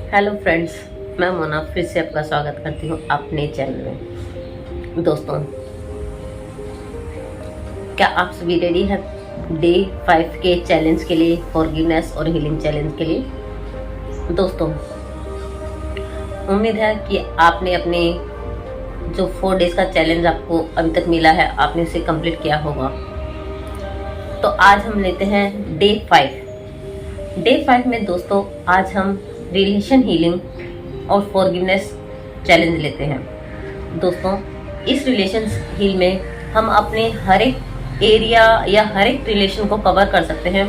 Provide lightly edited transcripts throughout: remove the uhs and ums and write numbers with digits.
Hello friends, मैं मोना फिर से आपका स्वागत करती हूँ अपने चैनल में। दोस्तों, क्या आप सभी रेडी हैं डे 5 के चैलेंज के लिए, फॉरगिवनेस और हीलिंग चैलेंज के लिए? दोस्तों, उम्मीद है कि आपने अपने जो 4 डेज का चैलेंज आपको अभी तक मिला है, आपने उसे कंप्लीट किया होगा। तो आज हम लेते हैं डे 5। डे 5 में दोस्तों आज हम रिलेशन हीलिंग और फॉरगिवनेस चैलेंज लेते हैं। दोस्तों, इस रिलेशन हील में हम अपने हर एक एरिया या हर एक रिलेशन को कवर कर सकते हैं।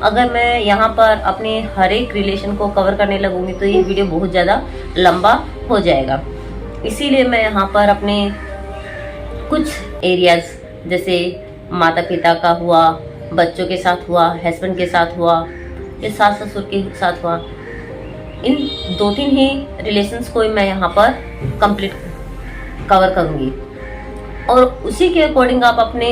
अगर मैं यहाँ पर अपने हर एक रिलेशन को कवर करने लगूंगी तो ये वीडियो बहुत ज़्यादा लंबा हो जाएगा। इसीलिए मैं यहाँ पर अपने कुछ एरियाज जैसे माता पिता का हुआ, बच्चों के साथ हुआ, हस्बैंड के साथ हुआ या सास ससुर के साथ हुआ, इन 2-3 ही रिलेशंस को मैं यहाँ पर कंप्लीट कवर करूँगी। और उसी के अकॉर्डिंग आप अपने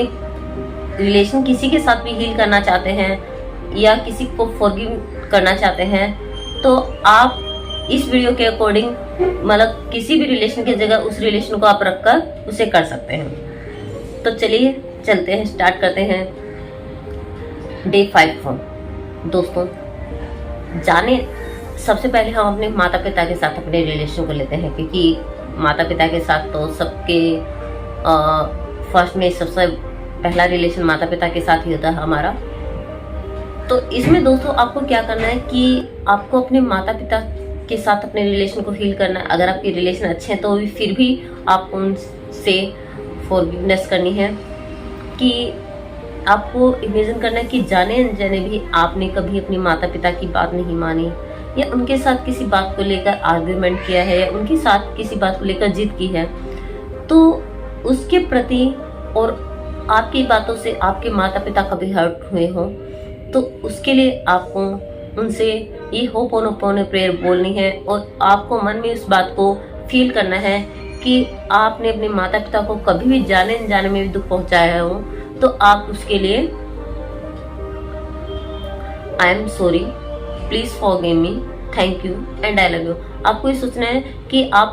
रिलेशन किसी के साथ भी हील करना चाहते हैं या किसी को फॉरगिव करना चाहते हैं तो आप इस वीडियो के अकॉर्डिंग मतलब किसी भी रिलेशन की जगह उस रिलेशन को आप रखकर उसे कर सकते हैं। तो चलिए चलते हैं, स्टार्ट करते हैं डे 5 को। दोस्तों, जाने सबसे पहले हम अपने माता पिता के साथ अपने रिलेशन को लेते हैं, क्योंकि माता पिता के साथ तो सबके फर्स्ट में सबसे पहला रिलेशन माता पिता के साथ ही होता है हमारा। तो इसमें दोस्तों आपको क्या करना है कि आपको अपने माता पिता के साथ अपने रिलेशन को हील करना है। अगर आपके रिलेशन अच्छे हैं तो भी फिर भी आप उनसे फॉरगिवनेस करनी है। कि आपको इमेजिन करना है कि जाने अनजाने भी आपने कभी अपने माता पिता की बात नहीं मानी या उनके साथ किसी बात को लेकर आर्ग्यूमेंट किया है या उनके साथ किसी बात को लेकर जिद की है, तो उसके प्रति और आपकी बातों से आपके माता पिता कभी हर्ट हुए हो तो उसके लिए आपको उनसे ये होपोनोपोनो प्रेयर बोलनी है और आपको मन में उस बात को फील करना है कि आपने अपने माता पिता को कभी भी जाने अनजाने में भी दुख पहुंचाया हो तो आप उसके लिए I am sorry, please forgive me, thank you and I love you. आपको ये सोचना है कि आप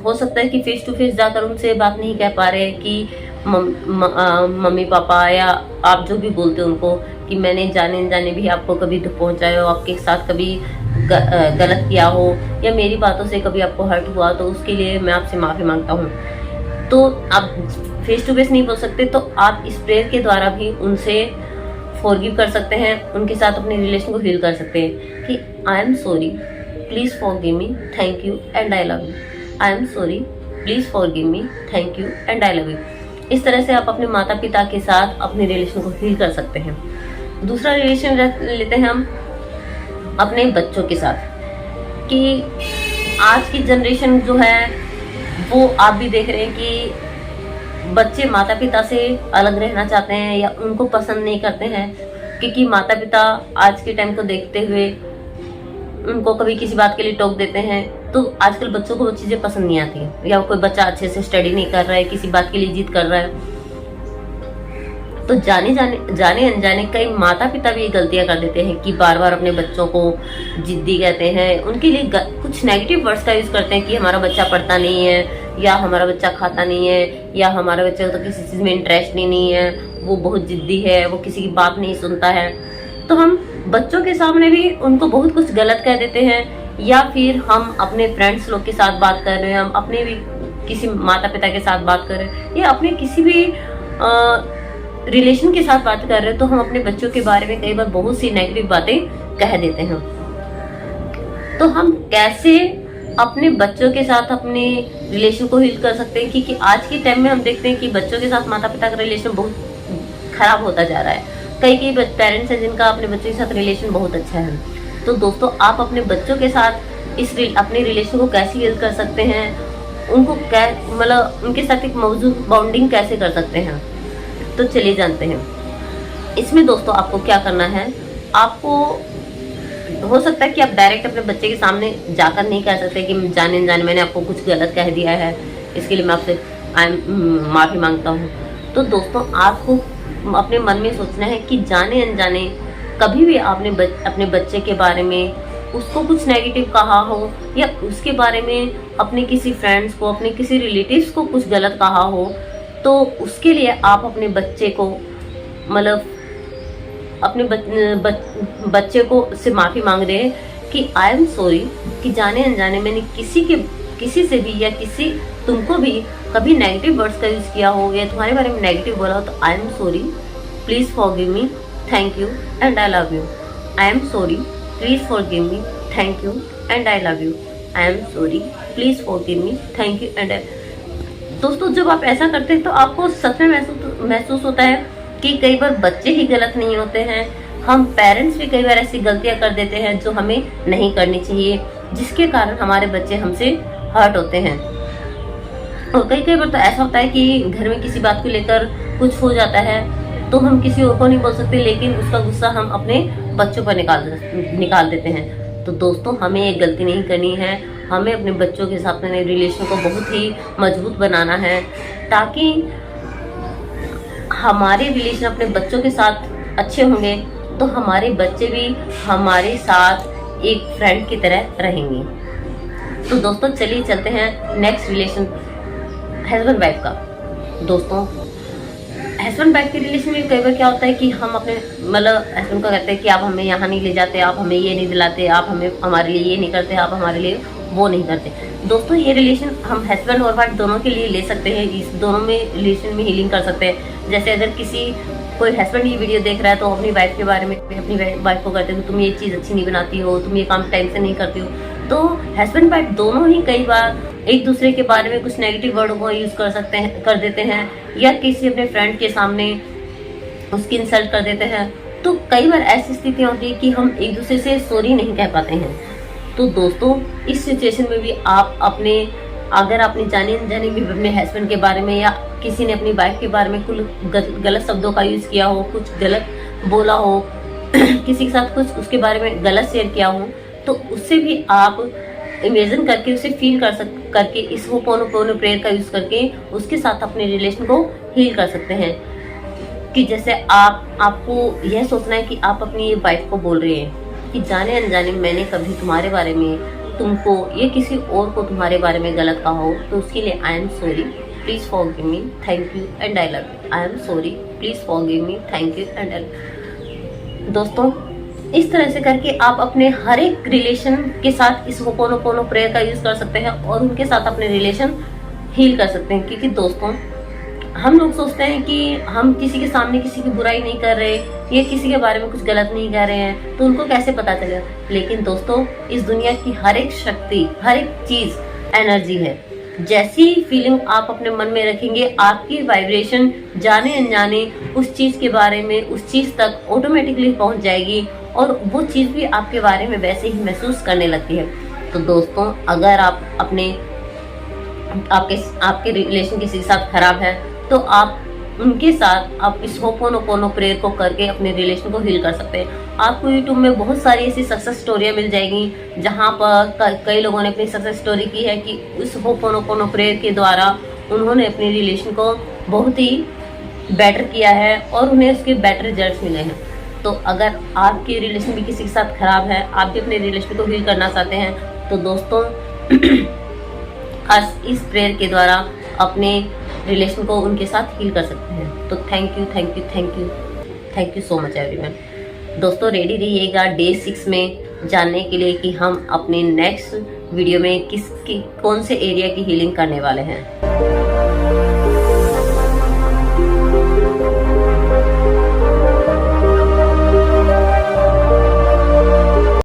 हो सकता है कि फेस टू फेस जाकर उनसे बात नहीं कह पा रहे कि मम्मी पापा या आप जो भी बोलते हो उनको कि मैंने जाने अनजाने भी आपको कभी दुख पहुंचाया हो, आपके साथ कभी गलत किया हो या मेरी बातों से कभी आपको हर्ट हुआ तो उसके लिए मैं आपसे माफी मांगता हूँ। तो आप फेस टू फेस नहीं बोल सकते तो आप इस प्रेयर के द्वारा भी उनसे फॉरगिव कर सकते हैं, उनके साथ अपने रिलेशन को हील कर सकते हैं कि I am sorry, please forgive me, thank you and I love you. I am sorry, please forgive me, thank you and I love you. इस तरह से आप अपने माता पिता के साथ अपने रिलेशन को हील कर सकते हैं। दूसरा रिलेशन लेते हैं हम अपने बच्चों के साथ। कि आज की जनरेशन जो है वो आप भी देख रहे हैं कि बच्चे माता पिता से अलग रहना चाहते हैं या उनको पसंद नहीं करते हैं, क्योंकि माता पिता आज के टाइम को देखते हुए उनको कभी किसी बात के लिए टोक देते हैं। तो आजकल बच्चों को वो चीजें पसंद नहीं आती या कोई बच्चा अच्छे से स्टडी नहीं कर रहा है, किसी बात के लिए जिद कर रहा है तो जाने अनजाने कई माता पिता भी ये गलतियां कर देते हैं कि बार बार अपने बच्चों को जिद्दी कहते हैं, उनके लिए कुछ नेगेटिव वर्ड्स का यूज करते हैं कि हमारा बच्चा पढ़ता नहीं है या हमारा बच्चा खाता नहीं है या हमारा बच्चा तो किसी चीज में इंटरेस्ट नहीं है, वो बहुत जिद्दी है, वो किसी की बात नहीं सुनता है। तो हम बच्चों के सामने भी उनको बहुत कुछ गलत कह देते हैं या फिर हम अपने फ्रेंड्स लोग के साथ बात कर रहे हैं, हम अपने भी किसी माता पिता के साथ बात कर रहे हैं या अपने किसी भी रिलेशन के साथ बात कर रहे हैं तो हम अपने बच्चों के बारे में कई बार बहुत सी नेगेटिव बातें कह देते हैं। तो हम कैसे अपने बच्चों के साथ अपने रिलेशन को हील कर सकते हैं? क्योंकि आज के टाइम में हम देखते हैं कि बच्चों के साथ माता पिता का रिलेशन बहुत खराब होता जा रहा है। कई पेरेंट्स हैं जिनका अपने बच्चों के साथ रिलेशन बहुत अच्छा है। तो दोस्तों, आप अपने बच्चों के साथ अपने रिलेशन को कैसे हील कर सकते हैं, उनको मतलब उनके साथ एक मौजूद बॉन्डिंग कैसे कर सकते हैं, तो चलिए जानते हैं। इसमें दोस्तों आपको क्या करना है, आपको हो सकता है कि आप डायरेक्ट अपने बच्चे के सामने जाकर नहीं कह सकते कि जाने अनजाने मैंने आपको कुछ गलत कह दिया है, इसके लिए मैं आपसे माफी मांगता हूँ। तो दोस्तों, आपको अपने मन में सोचना है कि जाने अनजाने कभी भी आपने अपने बच्चे के बारे में उसको कुछ नेगेटिव कहा हो या उसके बारे में अपने किसी फ्रेंड्स को, अपने किसी रिलेटिव्स को कुछ गलत कहा हो, तो उसके लिए आप अपने बच्चे को मतलब अपने बच्चे को से माफ़ी मांग रहे हैं कि आई एम सॉरी कि जाने अनजाने मैंने किसी से भी या तुमको भी कभी नेगेटिव वर्ड्स का यूज़ किया हो या तुम्हारे बारे में नेगेटिव बोला हो, तो I am sorry, please forgive me, thank you and I love you. I am sorry, please forgive me, thank you and I love you. I am sorry, please forgive me, thank you and दोस्तों, जब आप ऐसा करते हैं तो आपको सच में महसूस होता है कि कई बार बच्चे ही गलत नहीं होते हैं, हम पेरेंट्स भी कई बार ऐसी गलतियां कर देते हैं जो हमें नहीं करनी चाहिए, जिसके कारण हमारे बच्चे हमसे हर्ट होते हैं। और कई बार तो ऐसा होता है कि घर में किसी बात को लेकर कुछ हो जाता है तो हम किसी और को नहीं बोल सकते, लेकिन उसका गुस्सा हम अपने बच्चों पर निकाल देते हैं। तो दोस्तों, हमें ये गलती नहीं करनी है, हमें अपने बच्चों के साथ अपने रिलेशन को बहुत ही मजबूत बनाना है, ताकि हमारे रिलेशन अपने बच्चों के साथ अच्छे होंगे तो हमारे बच्चे भी हमारे साथ एक फ्रेंड की तरह रहेंगे। तो दोस्तों, चलिए चलते हैं नेक्स्ट रिलेशन हस्बैंड वाइफ का। दोस्तों, हस्बैंड वाइफ के रिलेशन में कई बार क्या होता है कि हम अपने मतलब हस्बैंड को कहते हैं कि आप हमें यहाँ नहीं ले जाते, आप हमें ये नहीं दिलाते, आप हमारे लिए ये नहीं करते, आप हमारे लिए वो नहीं करते। दोस्तों, ये रिलेशन हम हस्बैंड और वाइफ दोनों के लिए ले सकते हैं, इस दोनों में रिलेशन में हीलिंग कर सकते हैं। जैसे अगर कोई हस्बैंड ये वीडियो देख रहा है तो अपनी वाइफ के बारे में अपनी वाइफ को कहते हैं तुम ये चीज़ अच्छी नहीं बनाती हो, तुम ये काम टाइम से नहीं करती हो। तो हस्बैंड वाइफ दोनों ही कई बार एक दूसरे के बारे में कुछ नेगेटिव वर्ड को यूज कर देते हैं या किसी अपने फ्रेंड के सामने उसकी इंसल्ट कर देते हैं। तो कई बार ऐसी स्थितियाँ होती है कि हम एक दूसरे से सॉरी नहीं कह पाते हैं। तो दोस्तों, इस सिचुएशन में भी आप अगर आपने जाने अनजाने भी अपने हस्बैंड के बारे में या किसी ने अपनी वाइफ के बारे में कुछ गलत शब्दों का यूज किया हो, कुछ गलत बोला हो किसी के साथ कुछ उसके बारे में गलत शेयर किया हो, तो उससे भी आप इमेजिन करके उसे फील करके इस होपोनोपोनो प्रेयर का यूज करके उसके साथ अपने रिलेशन को हील कर सकते हैं। कि जैसे आपको यह सोचना है कि आप अपनी ये वाइफ को बोल रहे हैं कि जाने अनजाने मैंने कभी तुम्हारे बारे में तुमको या किसी और को तुम्हारे बारे में गलत कहा हो, तो उसके लिए I am sorry, please forgive me, thank you and I love you. I am sorry, please forgive me, thank you and I. दोस्तों, इस तरह से करके आप अपने हर एक रिलेशन के साथ इस होपोनोपोनो प्रेयर का यूज कर सकते हैं और उनके साथ अपने रिलेशन हील कर सकते हैं। क्योंकि दोस्तों, हम लोग सोचते हैं कि हम किसी के सामने किसी की बुराई नहीं कर रहे या किसी के बारे में कुछ गलत नहीं कह रहे हैं तो उनको कैसे पता चलेगा। लेकिन दोस्तों, इस दुनिया की हर एक शक्ति, हर एक चीज एनर्जी है। जैसी फीलिंग आप अपने मन में रखेंगे, आपकी वाइब्रेशन जाने अनजाने उस चीज के बारे में उस चीज तक ऑटोमेटिकली पहुंच जाएगी और वो चीज भी आपके बारे में वैसे ही महसूस करने लगती है। तो दोस्तों, अगर आप आपके रिलेशन किसी के साथ खराब है तो आप उनके साथ आप इस होपोनोपोनो प्रेयर को करके अपने रिलेशन को हील कर सकते हैं। आपको यूट्यूब में बहुत सारी ऐसी सक्सेस स्टोरियां मिल जाएंगी जहां पर कई लोगों ने अपनी सक्सेस स्टोरी की है कि उस होपोनोपोनो प्रेयर के द्वारा उन्होंने अपने रिलेशन को बहुत ही बेटर किया है और उन्हें उसके बेटर रिजल्ट्स मिले हैं। तो अगर आपके रिलेशन भी किसी के साथ खराब है, आप भी अपने रिलेशन को हील करना चाहते हैं, तो दोस्तों आज इस प्रेयर के द्वारा अपने रिलेशन को उनके साथ हील कर सकते हैं। तो thank you so much everyone. दोस्तों, रेडी रहिएगा डे 6 में जानने के लिए कि हम अपने नेक्स्ट वीडियो में कौन से एरिया की हीलिंग करने वाले हैं।